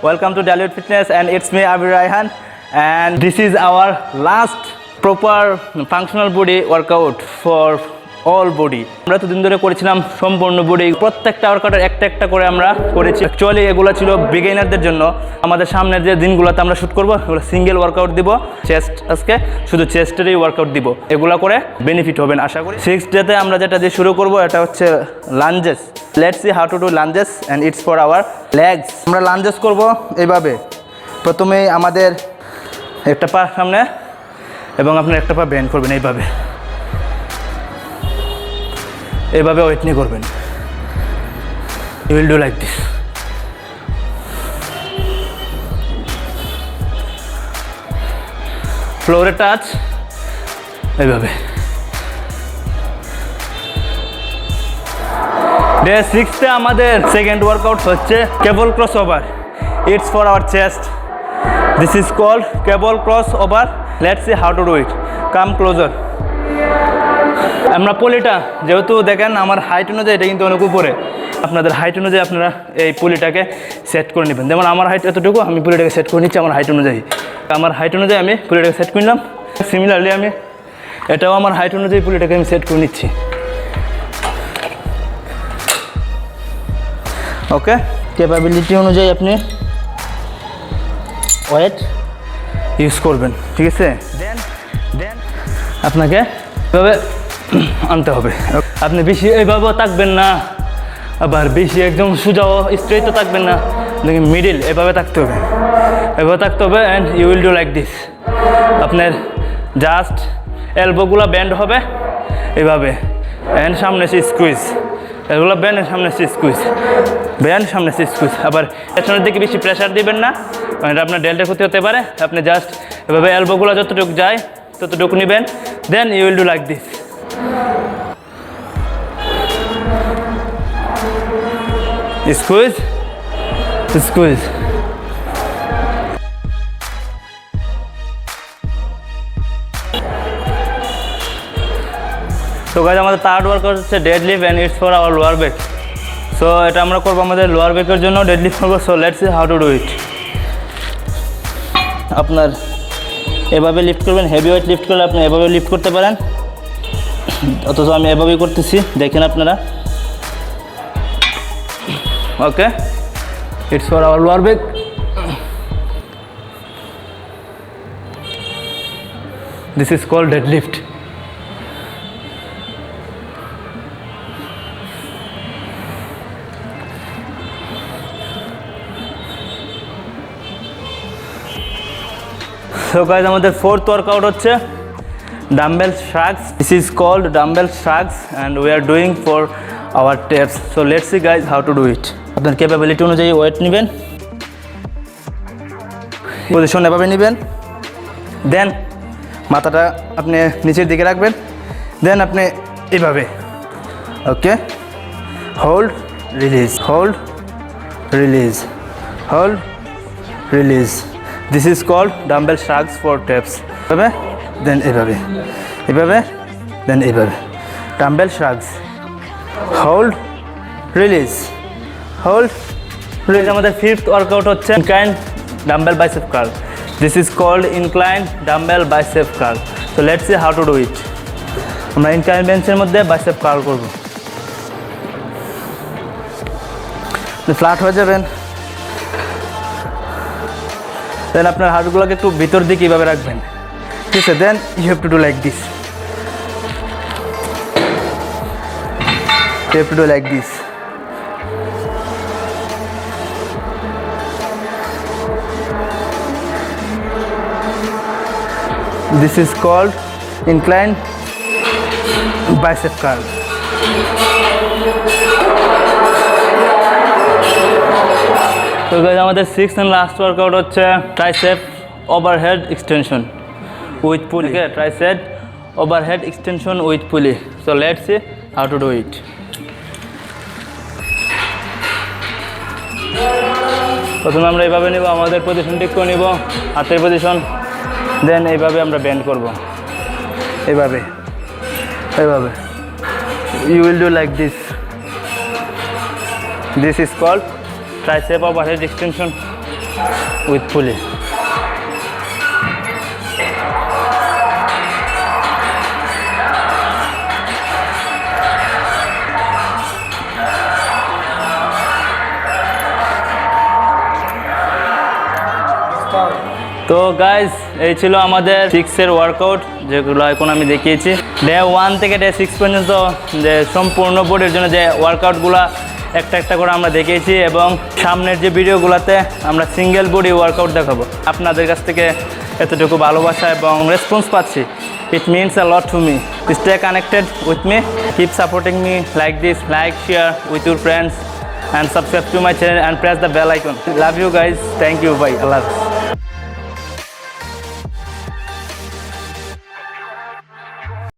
welcome to Dallywood Fitness and it's me Abir Raihan and this is our last proper functional body workout for all body. আমরা তো দিন ধরে করেছিলাম সম্পূর্ণ body, প্রত্যেকটা ওয়ার্কআউটের একটা একটা করে আমরা করেছি। অ্যাকচুয়ালি এগুলো ছিল বিগিনারদের জন্য। আমাদের সামনের যে দিনগুলোতে আমরা শুট করব এগুলো সিঙ্গেল ওয়ার্কআউট দিব, চেস্ট আজকে শুধু চেস্টেরই ওয়ার্কআউট দিব। এগুলো করে বেনিফিট হবেন আশা করি। 6th ডেতে আমরা যেটা দিয়ে শুরু করব এটা হচ্ছে lunges. Let's see how to do lunges and it's for hour legs. আমরা লাঞ্জেস করব এইভাবে। প্রথমেই আমাদের একটা পা সামনে এবং আপনার একটা পা বেন্ড করবেন এইভাবে, এইভাবে ওয়েট নিয়ে করবেন। You will do like this. ফ্লোরে টাচ এইভাবে। ডে 6তে আমাদের সেকেন্ড ওয়ার্কআউট হচ্ছে cable cross over. It's for our chest. This is called cable cross over. Let's see how to do it. Come closer. আমরা পলিটা যেহেতু দেখেন আমার হাইট অনুযায়ী এটা কিন্তু অনেক উপরে, আপনাদের হাইট অনুযায়ী আপনারা এই পলিটাকে সেট করে নেবেন। যেমন আমার হাইট এতটুকু, আমি পলিটাকে সেট করে নিচ্ছি আমার হাইট অনুযায়ী। আমার হাইট অনুযায়ী আমি পলিটাকে সেট করে নিলাম। সিমিলারলি আমি এটাও আমার হাইট অনুযায়ী পলিটাকে আমি সেট করে নিচ্ছি। ওকে, ক্যাপাবিলিটি অনুযায়ী আপনি ওয়েট ইউজ করবেন, ঠিক আছে? দেন আপনাকে এভাবে আনতে হবে। আপনি বেশি এইভাবেও থাকবেন না, আবার বেশি একদম সোজাও স্ট্রেটও থাকবেন না, দেখি মিডিল এভাবে থাকতে হবে, এভাবে থাকতে হবে। And you will do like this. আপনার জাস্ট এলবোগুলো ব্যান্ড হবে এইভাবে, অ্যান্ড সামনে সে স্কুইজ। এগুলো ব্যান্ড সামনে সে স্কুইজ, ব্যান্ড সামনে সে স্কুইজ। আবার পেছনের দিকে বেশি প্রেশার দিবেন না, কারণ এটা আপনার ডেল্টার ক্ষতি হতে পারে। আপনি জাস্ট এভাবে এলবোগুলো যতটুকু যায় ততটুকু নেবেন। Then you will do like this. Squeeze, squeeze. So guys, আমাদের থার্ড ওয়ার্কআউট হচ্ছে deadlift and it's for our lower back. So এটা আমরা করবো আমাদের লোয়ার ব্যাকের জন্য, ডেডলিফট করবো। So let's see how to do it. আপনার এভাবে লিফট করবেন, হেভি ওয়েট লিফট করলে আপনি এভাবে লিফট করতে পারেন, অথচ আমি এভাবেই করতেছি, দেখেন আপনারা। ওকে, it's for our lower back. This is called deadlift. So guys, আমাদের fourth workout হচ্ছে dumbbell shrugs. This is called dumbbell shrugs and we are doing for our abs. So let's see guys how to do it. আপনার capability অনুযায়ী wait নেবেন, position এভাবে নেবেন। দেন মাথাটা আপনি নিচের দিকে রাখবেন। দেন আপনি এভাবে, okay, hold release, hold release, hold release. This is called dumbbell shrugs for traps. এভাবে, দেন এভাবে, এভাবে, দেন এভাবে। Dumbbell shrugs, hold release, hold release. আমাদের ফিফথ ওয়ার্কআউট হচ্ছে incline dumbbell bicep curl. This is called incline dumbbell bicep curl. So let's see how to do it. আমরা incline বেঞ্চের মধ্যে bicep curl করব। Flat হয়ে যাবেন। দেন আপনার হাতগুলোকে একটু ভিতর দিকে এইভাবে রাখবেন, ঠিক আছে? Then you have to do like this, you have to do like this. This is called incline bicep curl. So guys, আমাদের 6th and last workout হচ্ছে tricep overhead extension with pulley. Okay, tricep overhead extension with pulley. So let's see how to do it. প্রথমে আমরা এইভাবে নিব, আমাদের position ঠিক করে নিব, হাতের পজিশন। দেন এইভাবে আমরা বেন্ড করব, এইভাবে, এইভাবে। You will do like this. This is called tricep overhead extension with pulley. তো গাইজ এই ছিল আমাদের 6-এর ওয়ার্কআউট, যেগুলো এখন আমি দেখিয়েছি। ডে 1 থেকে ডে 6 পর্যন্ত যে সম্পূর্ণ বডির জন্য যে ওয়ার্কআউটগুলো একটা একটা করে আমরা দেখিয়েছি, এবং সামনের যে ভিডিওগুলোতে আমরা সিঙ্গেল বডি ওয়ার্কআউট দেখাবো। আপনাদের কাছ থেকে এতটুকু ভালোবাসা এবং রেসপন্স পাচ্ছি, it means a lot to me. Stay connected with me, keep supporting me like this, like, share with your friends and subscribe to my channel and press the bell icon. Love you guys. Thank you. Bye. Allah Hafiz.